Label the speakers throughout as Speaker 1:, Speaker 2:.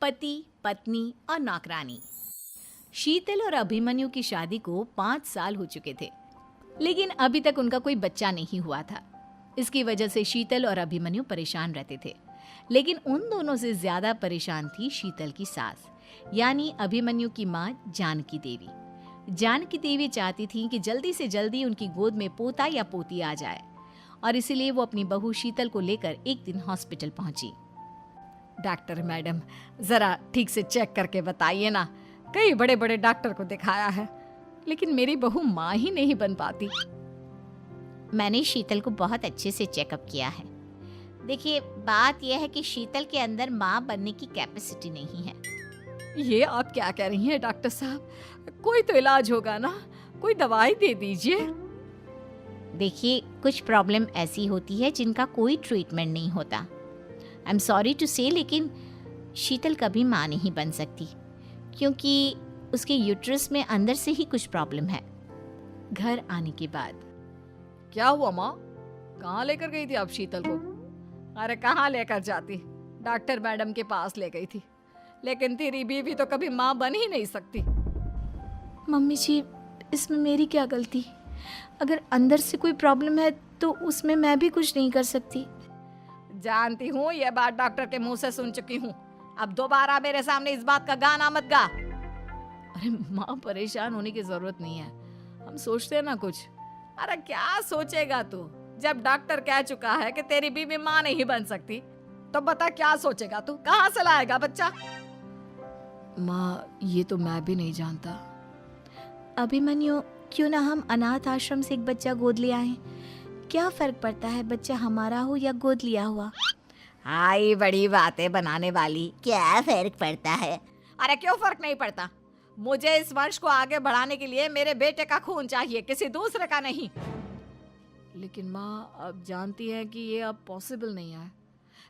Speaker 1: पति, पत्नी और नौकरानी। शीतल और अभिमन्यु की शादी को 5 साल हो चुके थे, लेकिन अभी तक उनका कोई बच्चा नहीं हुआ था। इसकी वजह से शीतल और अभिमन्यु परेशान रहते थे, लेकिन उन दोनों से ज्यादा परेशान थी शीतल की सास, यानी अभिमन्यु की माँ जानकी देवी। जानकी देवी चाहती थी कि जल्दी से जल्दी उनकी गोद में पोता या पोती आ जाए, और इसीलिए वो अपनी बहू शीतल को लेकर एक दिन हॉस्पिटल पहुंची।
Speaker 2: डॉक्टर मैडम, जरा ठीक से चेक करके बताइए ना। कई बड़े बड़े डॉक्टर को दिखाया है, लेकिन मेरी बहू माँ ही नहीं बन पाती।
Speaker 3: मैंने शीतल को बहुत अच्छे से चेकअप किया है। देखिए, बात यह है कि शीतल के अंदर माँ बनने की कैपेसिटी नहीं है।
Speaker 2: ये आप क्या कह रही हैं डॉक्टर साहब? कोई तो इलाज होगा ना, कोई दवाई दे दीजिए।
Speaker 3: देखिए, कुछ प्रॉब्लम ऐसी होती है जिनका कोई ट्रीटमेंट नहीं होता। आई एम सॉरी टू से, लेकिन शीतल कभी माँ नहीं बन सकती, क्योंकि उसके यूट्रस में अंदर से ही कुछ प्रॉब्लम है।
Speaker 1: घर आने के बाद
Speaker 2: क्या हुआ माँ? कहाँ लेकर गई थी आप शीतल को? अरे कहाँ लेकर जाती, डॉक्टर मैडम के पास ले गई थी, लेकिन तेरी बीवी तो कभी माँ बन ही नहीं सकती।
Speaker 1: मम्मी जी, इसमें मेरी क्या गलती? अगर अंदर से कोई प्रॉब्लम है तो उसमें मैं भी कुछ नहीं कर सकती।
Speaker 2: जानती हूँ, ये बात डॉक्टर के मुंह से सुन चुकी हूँ। अब दोबारा मेरे सामने इस बात का गाना मत गा।
Speaker 1: अरे माँ, परेशान होने की जरूरत नहीं है, हम सोचते हैं ना कुछ।
Speaker 2: अरे क्या सोचेगा तू? जब डॉक्टर कह चुका है कि तेरी बीवी माँ नहीं बन सकती, तो बता क्या सोचेगा तू? कहाँ से लाएगा बच्चा?
Speaker 1: माँ, ये तो मैं भी नहीं जानता। अभिमन्यु, क्यों ना हम अनाथ आश्रम से एक बच्चा गोद ले आए? क्या फर्क पड़ता है बच्चा हमारा हो या गोद लिया हुआ?
Speaker 2: हाय, बड़ी बातें बनाने वाली।
Speaker 3: क्या फर्क पड़ता है?
Speaker 2: अरे क्यों फर्क नहीं पड़ता? मुझे इस वंश को आगे बढ़ाने के लिए मेरे बेटे का खून चाहिए, किसी दूसरे का नहीं।
Speaker 1: लेकिन माँ, आप जानती हैं कि ये अब पॉसिबल नहीं है।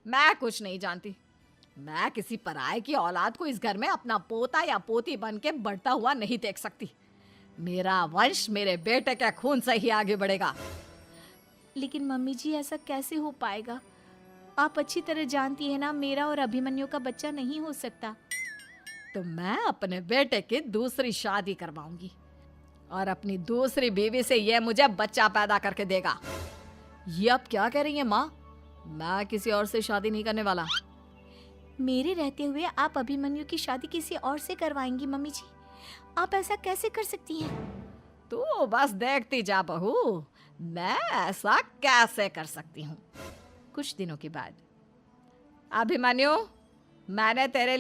Speaker 2: मैं कुछ नहीं जानती। मैं किसी पराये की औलाद को इस घर में अपना पोता या पोती बन के बढ़ता हुआ नहीं देख सकती। मेरा वंश मेरे बेटे के खून से ही आगे बढ़ेगा।
Speaker 1: लेकिन मम्मी जी, ऐसा कैसे हो पाएगा? आप अच्छी तरह जानती है ना, मेरा और अभिमन्यु का बच्चा नहीं हो सकता।
Speaker 2: तो मैं अपने बेटे की दूसरी शादी करवाऊंगी, और अपनी दूसरी बीवी से यह मुझे बच्चा पैदा करके देगा।
Speaker 1: ये आप क्या कह रही हैं माँ? मैं किसी और से शादी नहीं करने वाला। मेरे रहते हुए आप अभिमन्यु की शादी किसी और से करवाएंगी? मम्मी जी, आप ऐसा कैसे कर सकती हैं?
Speaker 2: तू बस देखती जा बहू, मैं ऐसा कैसे कर सकती हूँ।
Speaker 1: कुछ दिनों के बाद
Speaker 2: अभिमन्यु, मैंने तेरे